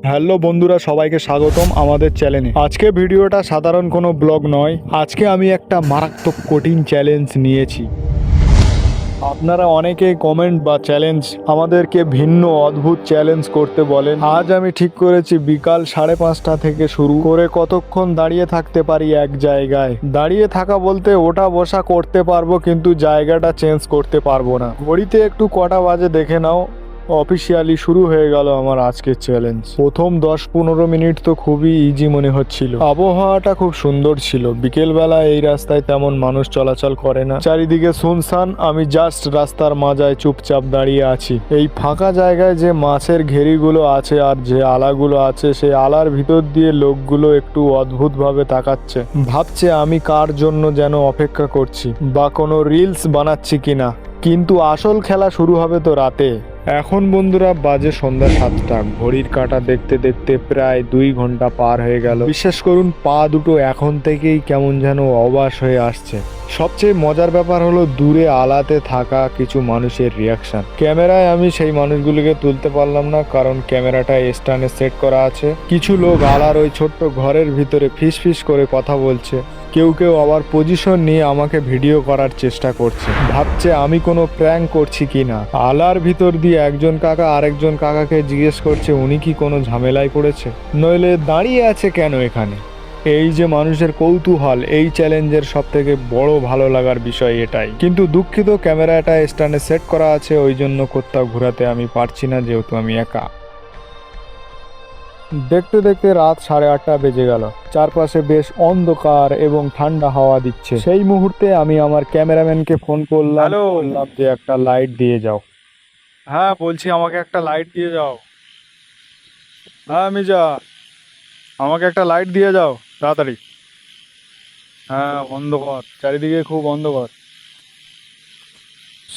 Hello বন্ধুরা, সবাইকে স্বাগতম আমাদের চ্যানেলে। আজকে ভিডিওটা সাধারণ কোনো ব্লগ নয়। আজকে আমি একটা মারাত্মক কঠিন চ্যালেঞ্জ নিয়েছি। আপনারা অনেকেই কমেন্ট বা চ্যালেঞ্জ আমাদেরকে ভিন্ন অদ্ভুত চ্যালেঞ্জ করতে বলেন। আজ আমি ঠিক করেছি বিকাল 5:30 থেকে শুরু করে কতক্ষণ দাঁড়িয়ে থাকতে পারি এক জায়গায়। দাঁড়িয়ে থাকা বলতে ওঠা বসা করতে পারবো, কিন্তু জায়গাটা চেঞ্জ করতে পারবো না। ঘড়িতে একটু কটা বাজে দেখে নাও। অফিসিয়ালি শুরু হয়ে গেল আমার আজকের চ্যালেঞ্জ। প্রথম 10-15 মিনিট তো খুবই ইজি মনে হচ্ছিল। আবহাওয়াটা খুব সুন্দর ছিল। বিকেলবেলা এই রাস্তায় তেমন মানুষ চলাচল করে না, চারিদিকে শুনশান। আমি জাস্ট রাস্তার মাঝায় চুপচাপ দাঁড়িয়ে আছি। এই ফাঁকা জায়গায় যে মাছের ঘেরিগুলো আছে আর যে আলাগুলো আছে, সেই আলার ভিতর দিয়ে লোকগুলো একটু অদ্ভুতভাবে তাকাচ্ছে, ভাবছে আমি কার জন্য যেন অপেক্ষা করছি বা কোনো রিলস বানাচ্ছি কিনা। কিন্তু আসল খেলা শুরু হবে তো রাতে। এখন বন্ধুরা বাজে সন্ধ্যা 7টা। ঘড়ির কাঁটা দেখতে দেখতে প্রায় 2 ঘন্টা পার হয়ে গেল। বিশ্বাস করুন, পা দুটো এখন থেকেই কেমন যেন অবাস হয়ে আসছে। সবচেয়ে মজার ব্যাপার হলো দূরে আলাতে থাকা কিছু মানুষের রিয়াকশন। ক্যামেরায় আমি সেই মানুষগুলোকে তুলতে পারলাম না, কারণ ক্যামেরাটা স্ট্যান্ডে সেট করা আছে। কিছু লোক আলার ওই ছোট্ট ঘরের ভিতরে ফিস ফিস করে কথা বলছে। কেউ কেউ আবার পজিশন নিয়ে আমাকে ভিডিও করার চেষ্টা করছে, ভাবছে আমি কোনো প্র্যাঙ্ক করছি কিনা। আলার ভিতর দিয়ে একজন কাকা আরেকজন কাকাকে জিজ্ঞেস করছে উনি কি কোনো ঝামেলায় পড়েছে, নইলে দাঁড়িয়ে আছে কেন এখানে। এই যে মানুষের কৌতূহল, এই চ্যালেঞ্জের সব থেকে বড় ভালো লাগার বিষয় এটাই। কিন্তু দুঃখিত, ক্যামেরাটা স্ট্যান্ডে সেট করা আছে, ওই জন্য কোথাও ঘোরাতে আমি পারছি না, যেহেতু আমি একা। দেখতে দেখতে রাত 8:30 বেজে গেল। চারপাশে বেশ অন্ধকার এবং ঠান্ডা হাওয়া দিচ্ছে। সেই মুহূর্তে আমি আমার ক্যামেরাম্যানকে ফোন করলাম। হ্যালো, বললাম যে একটা লাইট দিয়ে যাও। হ্যাঁ বলছি, আমাকে একটা লাইট দিয়ে যাও। হ্যাঁ মিজা, আমাকে একটা লাইট দিয়ে যাও তাড়াতাড়ি। হ্যাঁ, অন্ধকার, চারিদিকে খুব অন্ধকার।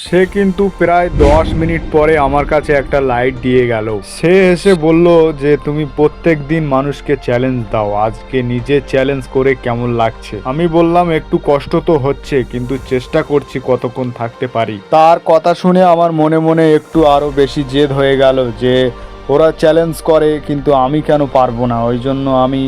সে কিন্তু প্রায় 10 মিনিট পরে আমার কাছে একটা লাইট দিয়ে গেল। সে এসে বলল যে তুমি প্রত্যেক দিন মানুষকে চ্যালেঞ্জ দাও, আজকে নিজে চ্যালেঞ্জ করে কেমন লাগছে। আমি বললাম একটু কষ্ট তো হচ্ছে, কিন্তু চেষ্টা করছি কতক্ষণ থাকতে পারি। তার কথা শুনে আমার মনে মনে একটু আরো বেশি জেদ হয়ে গেল যে ওরা চ্যালেঞ্জ করে কিন্তু আমি কেন পারবো না। ওই জন্য আমি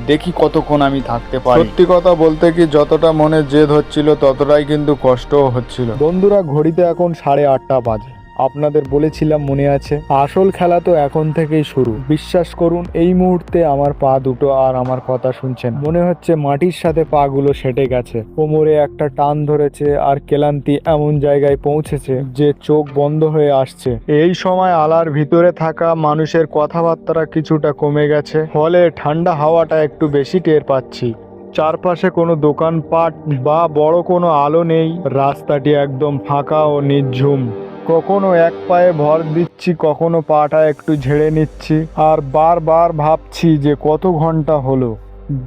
দেখি কতক্ষণ আমি থাকতে পারি। সত্যি কথা বলতে কি, যতটা মনে জেদ হচ্ছিল ততটাই কিন্তু কষ্টও হচ্ছিল। বন্ধুরা, ঘড়িতে এখন 8:30 বাজে। আপনাদের বলেছিলাম মনে আছে, আসল খেলা তো এখন থেকেই শুরু। বিশ্বাস করুন, এই মুহূর্তে আমার পা দুটো আর আমার কথা শুনছেন মনে হচ্ছে মাটির সাথে পা গুলো সেটে গেছে। কোমরে একটা টান ধরেছে আর ক্লান্তি এমন জায়গায় পৌঁছেছে যে চোখ বন্ধ হয়ে আসছে। এই সময় আলার ভিতরে থাকা মানুষের কথাবার্তা কিছুটা কমে গেছে, ফলে ঠান্ডা হাওয়াটা একটু বেশি টের পাচ্ছি। চারপাশে কোনো দোকানপাট বা বড় কোনো আলো নেই। রাস্তাটি একদম ফাঁকা ও নির্ঝুম। কখনো এক পায়ে ভর দিচ্ছি, কখনো পাটা একটু ঝেড়ে নিচ্ছি, আর বারবার ভাবছি যে কত ঘন্টা হলো।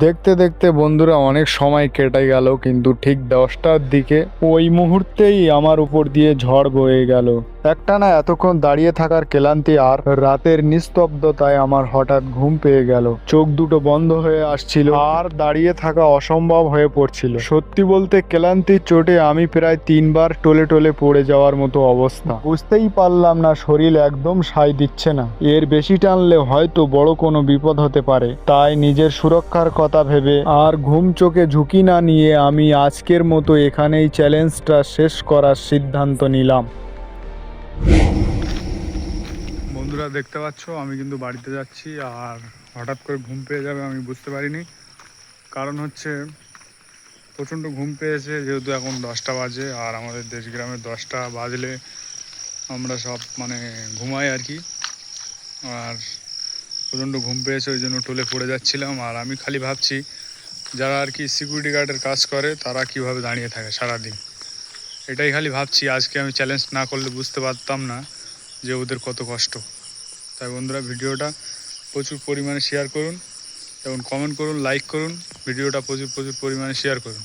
দেখতে দেখতে বন্ধুরা অনেক সময় কেটে গেল, কিন্তু ঠিক 10টার দিকে ওই মুহূর্তেই আমার উপর দিয়ে ঝড় বয়ে গেল। একটানা এতক্ষণ দাঁড়িয়ে থাকার ক্লান্তি আর রাতের নিস্তব্ধতায় আমার হঠাৎ ঘুম পেয়ে গেল। চোখ দুটো বন্ধ হয়ে আসছিল আর দাঁড়িয়ে থাকা অসম্ভব হয়ে পড়ছিল। সত্যি বলতে ক্লান্তির চোটে আমি প্রায় 3বার টলে টলে পড়ে যাওয়ার মতো অবস্থা। বুঝতেই পারলাম না, শরীর একদম সায় দিচ্ছে না। এর বেশি টানলে হয়তো বড় কোনো বিপদ হতে পারে। তাই নিজের সুরক্ষার কথা ভেবে আর ঘুম চোখে ঝুঁকি না নিয়ে আমি আজকের মতো এখানেই চ্যালেঞ্জটা শেষ করার সিদ্ধান্ত নিলাম। বন্ধুরা, দেখতে পাচ্ছ আমি কিন্তু বাড়িতে যাচ্ছি, আর হঠাৎ করে ঘুম পেয়ে যাবে আমি বুঝতে পারিনি। কারণ হচ্ছে প্রচণ্ড ঘুম পেয়েছে, যেহেতু এখন 10টা বাজে, আর আমাদের দেশ গ্রামে 10টা বাজলে আমরা সব ঘুমাই আর কি। আর প্রচণ্ড ঘুম পেয়েছে, ওই জন্য টলে পড়ে যাচ্ছিলাম। আর আমি খালি ভাবছি যারা আর কি সিকিউরিটি গার্ডের কাজ করে তারা কিভাবে দাঁড়িয়ে থাকে সারাদিন, এটাই খালি ভাবছি। আজকে আমি চ্যালেঞ্জ না করলে বুঝতে পারতাম না যে ওদের কত কষ্ট। তাই বন্ধুরা, ভিডিওটা প্রচুর পরিমাণে শেয়ার করুন এবং কমেন্ট করুন, লাইক করুন, ভিডিওটা প্রচুর পরিমাণে শেয়ার করুন।